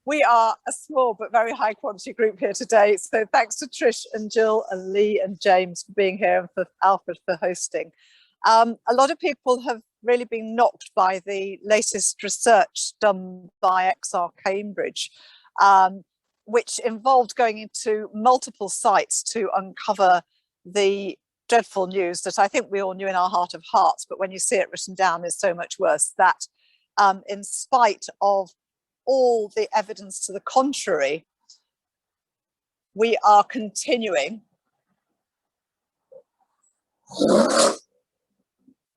We are a small but very high quality group here today. So thanks to Trish and Jill and Lee and James for being here and for Alfred for hosting. A lot of people have really been knocked by the latest research done by XR Cambridge, which involved going into multiple sites to uncover the dreadful news that I think we all knew in our heart of hearts, but when you see it written down is so much worse, that in spite of all the evidence to the contrary, we are continuing.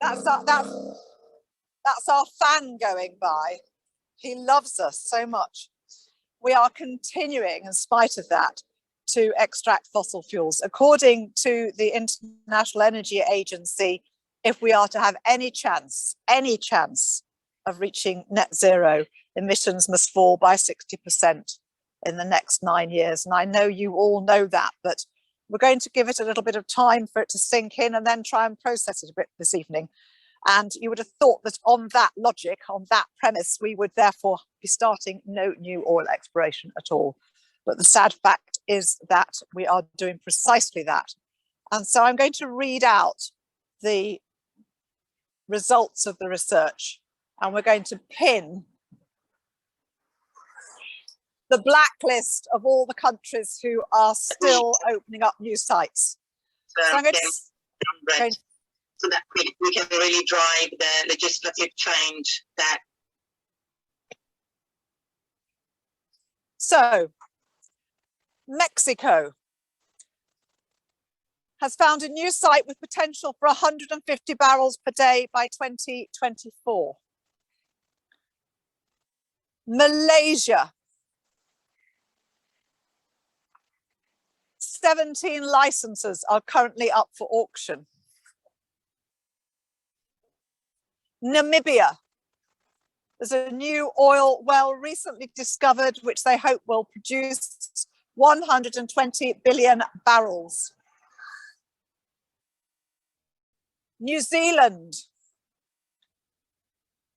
That's our fan going by. He loves us so much. We are continuing, in spite of that, to extract fossil fuels. According to the International Energy Agency, if we are to have any chance of reaching net zero, emissions must fall by 60% in the next 9 years. And I know you all know that, but we're going to give it a little bit of time for it to sink in and then try and process it a bit this evening. And you would have thought that on that logic, on that premise, we would therefore be starting no new oil exploration at all. But the sad fact is that we are doing precisely that. And so I'm going to read out the results of the research, and we're going to pin the blacklist of all the countries who are still opening up new sites. So I'm going to, so that we can really drive the legislative change that. So, Mexico has found a new site with potential for 150 barrels per day by 2024. Malaysia, 17 licenses are currently up for auction. Namibia, there's a new oil well recently discovered, which they hope will produce 120 billion barrels. New Zealand.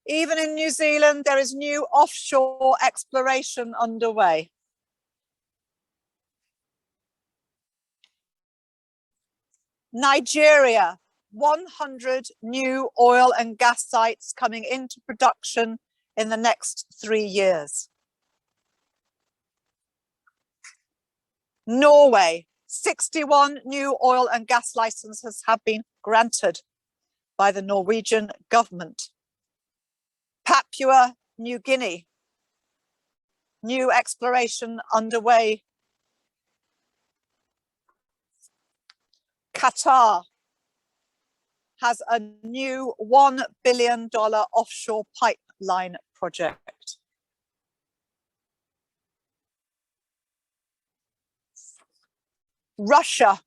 Even in New Zealand, there is new offshore exploration underway. Nigeria, 100 new oil and gas sites coming into production in the next 3 years. Norway, 61 new oil and gas licenses have been granted by the Norwegian government. Papua New Guinea, new exploration underway. Qatar has a new $1 billion offshore pipeline project. Russia,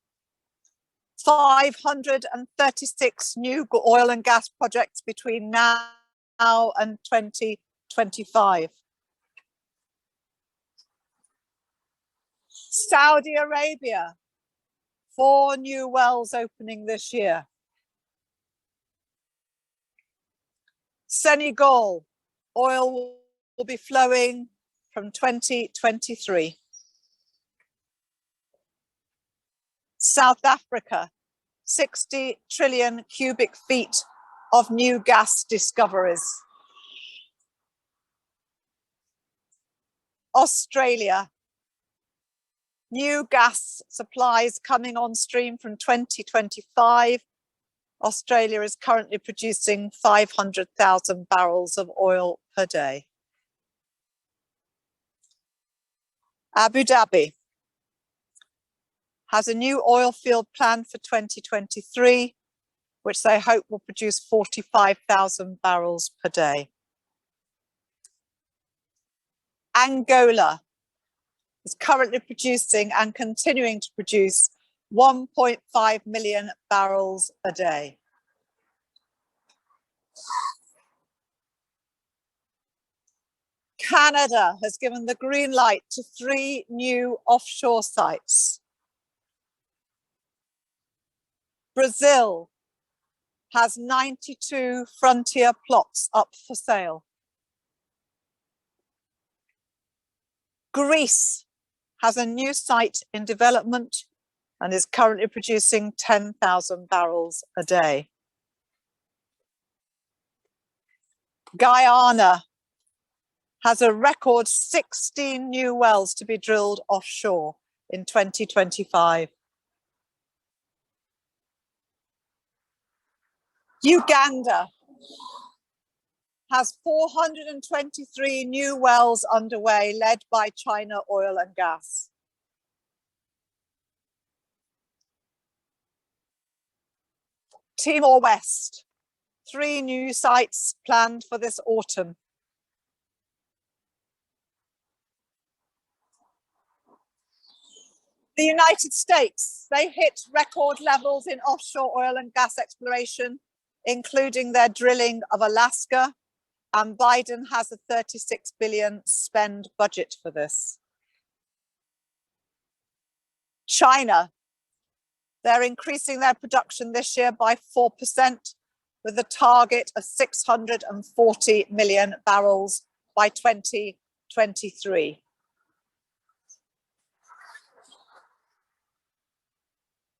536 new oil and gas projects between now and 2025. Saudi Arabia, 4 new wells opening this year. Senegal, oil will be flowing from 2023. South Africa, 60 trillion cubic feet of new gas discoveries. Australia, new gas supplies coming on stream from 2025. Australia is currently producing 500,000 barrels of oil per day. Abu Dhabi has a new oil field planned for 2023, which they hope will produce 45,000 barrels per day. Angola is currently producing and continuing to produce 1.5 million barrels a day. Canada has given the green light to 3 new offshore sites. Brazil has 92 frontier plots up for sale. Greece has a new site in development and is currently producing 10,000 barrels a day. Guyana has a record 16 new wells to be drilled offshore in 2025. Uganda has 423 new wells underway, led by China Oil and Gas. Timor West, 3 new sites planned for this autumn. The United States, they hit record levels in offshore oil and gas exploration, including their drilling of Alaska, and Biden has a $36 billion spend budget for this. China, they're increasing their production this year by 4%, with a target of 640 million barrels by 2023.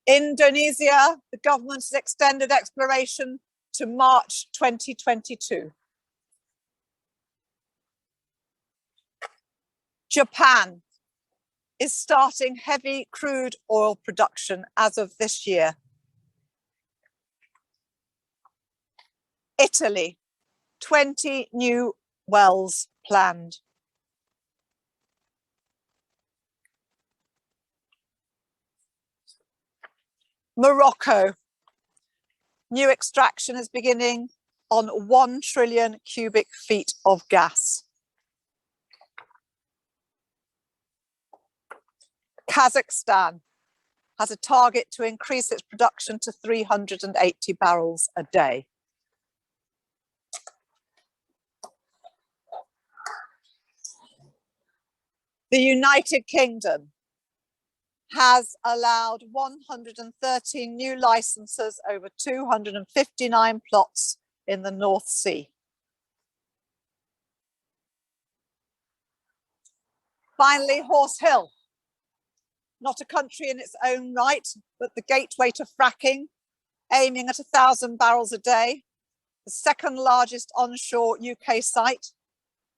Indonesia, the government has extended exploration to March 2022. Japan is starting heavy crude oil production as of this year. Italy, 20 new wells planned. Morocco, new extraction is beginning on 1 trillion cubic feet of gas. Kazakhstan has a target to increase its production to 380 barrels a day. The United Kingdom has allowed 113 new licenses over 259 plots in the North Sea. Finally, Horse Hill, not a country in its own right, but the gateway to fracking, aiming at 1,000 barrels a day, the second largest onshore UK site,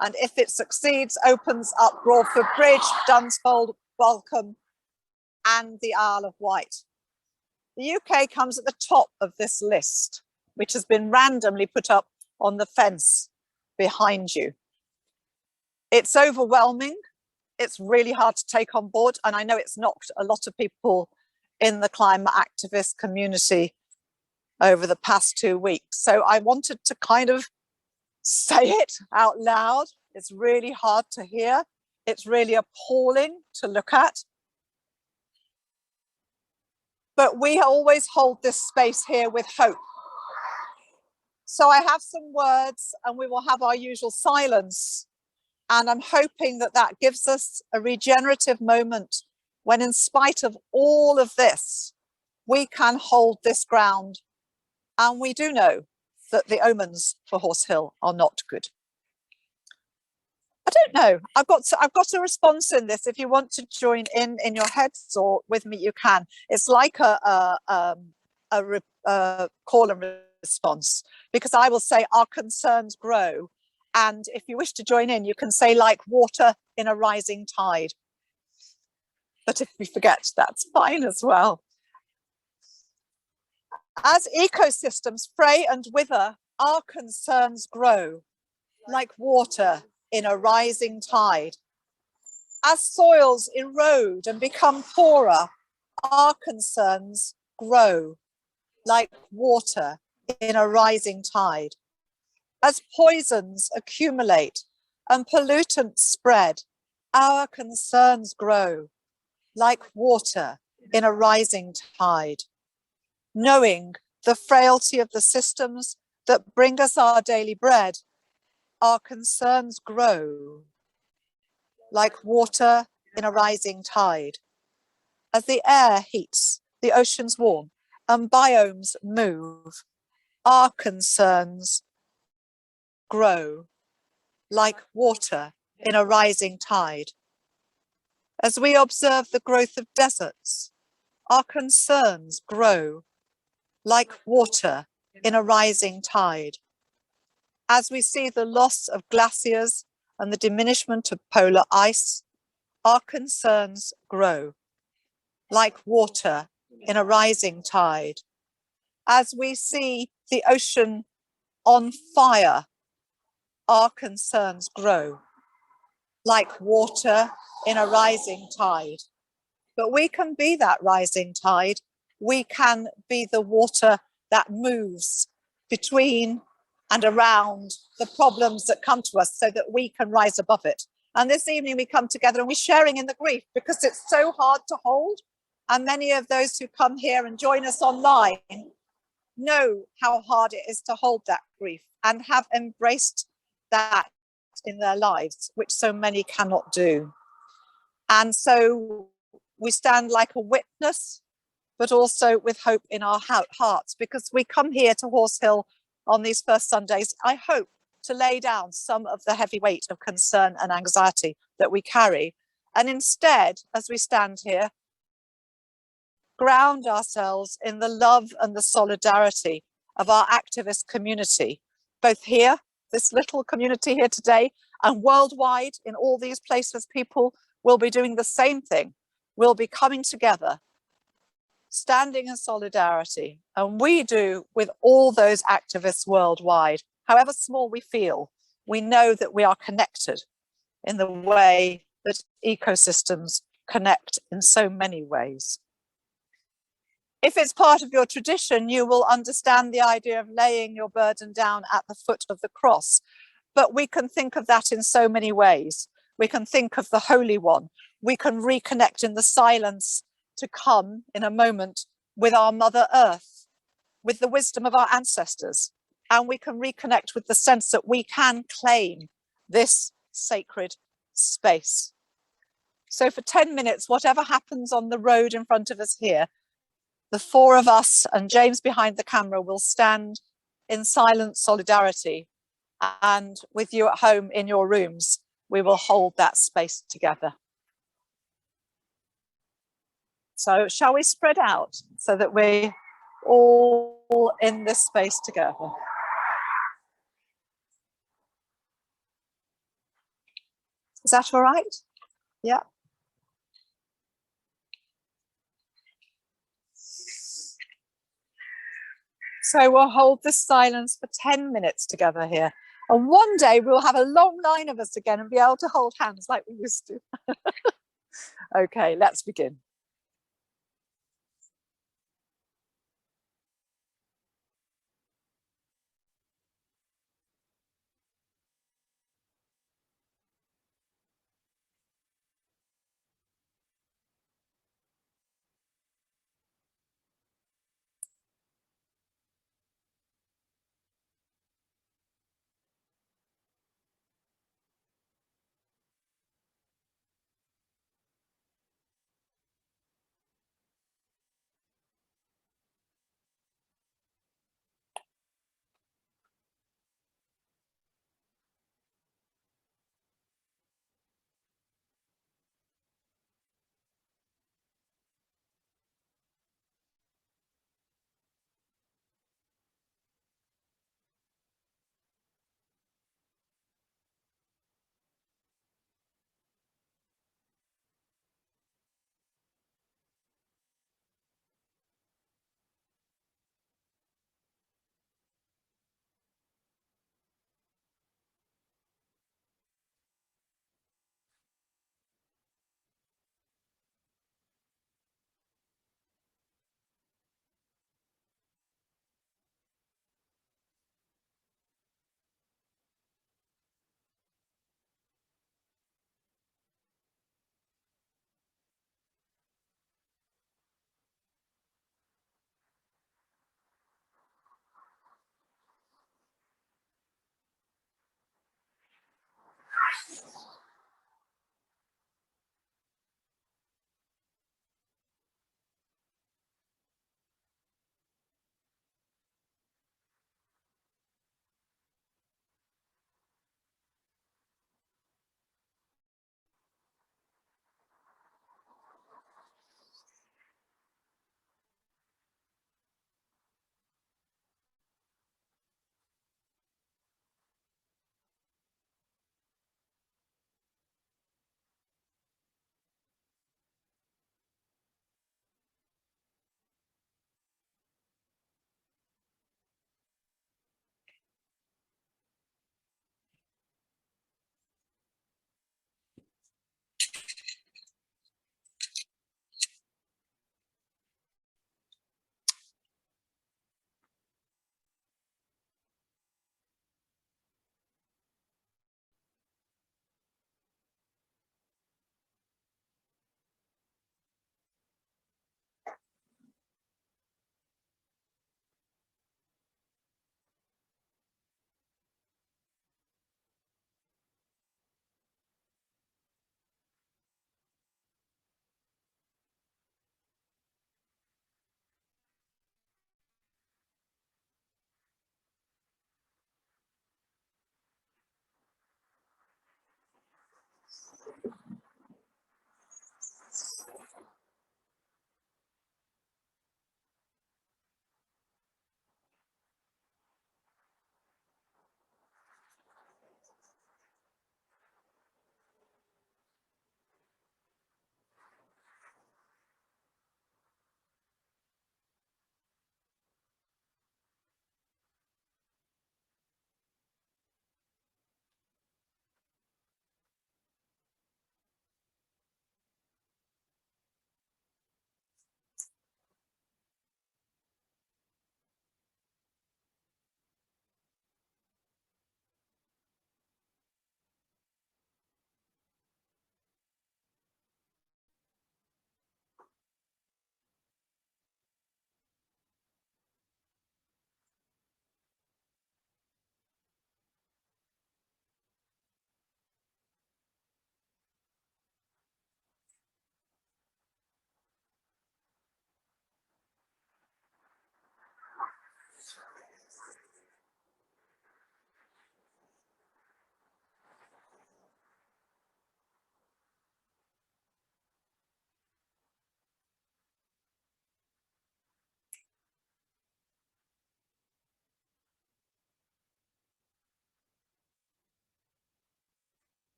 and if it succeeds, opens up Broadford Bridge, Dunsfold, Balcombe, and the Isle of Wight. The UK comes at the top of this list, which has been randomly put up on the fence behind you. It's overwhelming. It's really hard to take on board. And I know it's knocked a lot of people in the climate activist community over the past 2 weeks. So I wanted to kind of say it out loud. It's really hard to hear. It's really appalling to look at. But we always hold this space here with hope. So I have some words and we will have our usual silence. And I'm hoping that that gives us a regenerative moment when, in spite of all of this, we can hold this ground. And we do know that the omens for Horse Hill are not good. I don't know. I've got a response in this. If you want to join in your heads or with me, you can. It's like a call and response, because I will say our concerns grow. And if you wish to join in, you can say like water in a rising tide. But if we forget, that's fine as well. As ecosystems fray and wither, our concerns grow like water in a rising tide. As soils erode and become poorer, our concerns grow like water in a rising tide. As poisons accumulate and pollutants spread, our concerns grow like water in a rising tide. Knowing the frailty of the systems that bring us our daily bread, our concerns grow like water in a rising tide. As the air heats, the oceans warm, and biomes move, our concerns grow like water in a rising tide. As we observe the growth of deserts, our concerns grow like water in a rising tide. As we see the loss of glaciers and the diminishment of polar ice, our concerns grow like water in a rising tide. As we see the ocean on fire, our concerns grow like water in a rising tide. But we can be that rising tide. We can be the water that moves between and around the problems that come to us so that we can rise above it. And this evening we come together and we're sharing in the grief because it's so hard to hold. And many of those who come here and join us online know how hard it is to hold that grief and have embraced that in their lives, which so many cannot do. And so we stand like a witness, but also with hope in our hearts, because we come here to Horse Hill on these first Sundays, I hope, to lay down some of the heavy weight of concern and anxiety that we carry. And instead, as we stand here, ground ourselves in the love and the solidarity of our activist community, both here, this little community here today, and worldwide in all these places. People will be doing the same thing. We'll be coming together, standing in solidarity, and we do with all those activists worldwide. However small we feel, we know that we are connected in the way that ecosystems connect in so many ways. If it's part of your tradition, you will understand the idea of laying your burden down at the foot of the cross. But we can think of that in so many ways. We can think of the Holy One. We can reconnect in the silence to come in a moment with our Mother Earth, with the wisdom of our ancestors. And we can reconnect with the sense that we can claim this sacred space. So for 10 minutes, whatever happens on the road in front of us here, the four of us and James behind the camera will stand in silent solidarity. And with you at home in your rooms, we will hold that space together. So shall we spread out so that we're all in this space together? Is that all right? Yeah. So we'll hold this silence for 10 minutes together here. And one day we'll have a long line of us again and be able to hold hands like we used to. Okay, let's begin.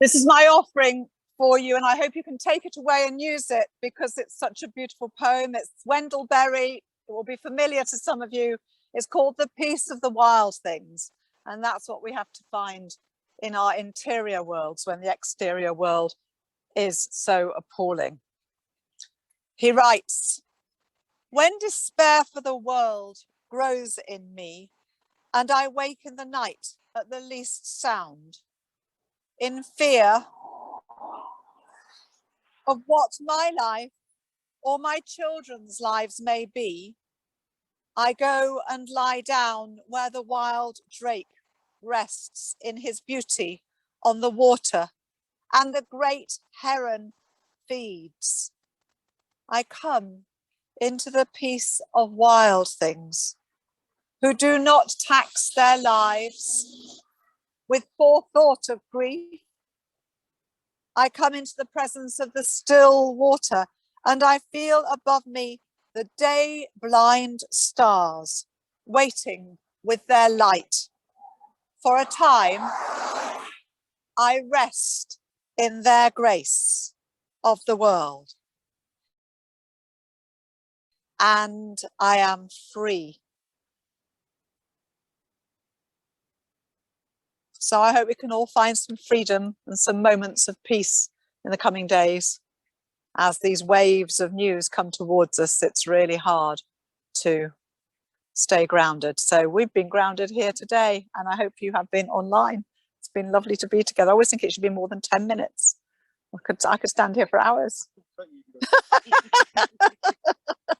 This is my offering for you, and I hope you can take it away and use it because it's such a beautiful poem. It's Wendell Berry. It will be familiar to some of you. It's called The Peace of the Wild Things. And that's what we have to find in our interior worlds when the exterior world is so appalling. He writes, when despair for the world grows in me, and I wake in the night at the least sound, in fear of what my life or my children's lives may be, I go and lie down where the wild drake rests in his beauty on the water and the great heron feeds. I come into the peace of wild things who do not tax their lives with forethought of grief. I come into the presence of the still water, and I feel above me the day-blind stars waiting with their light. For a time, I rest in their grace of the world, and I am free. So I hope we can all find some freedom and some moments of peace in the coming days. As these waves of news come towards us, it's really hard to stay grounded. So we've been grounded here today, and I hope you have been online. It's been lovely to be together. I always think it should be more than 10 minutes. I could stand here for hours.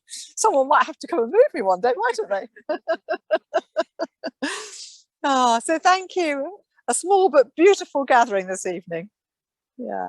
Someone might have to come and move me one day, mightn't they? So thank you. A small but beautiful gathering this evening. Yeah.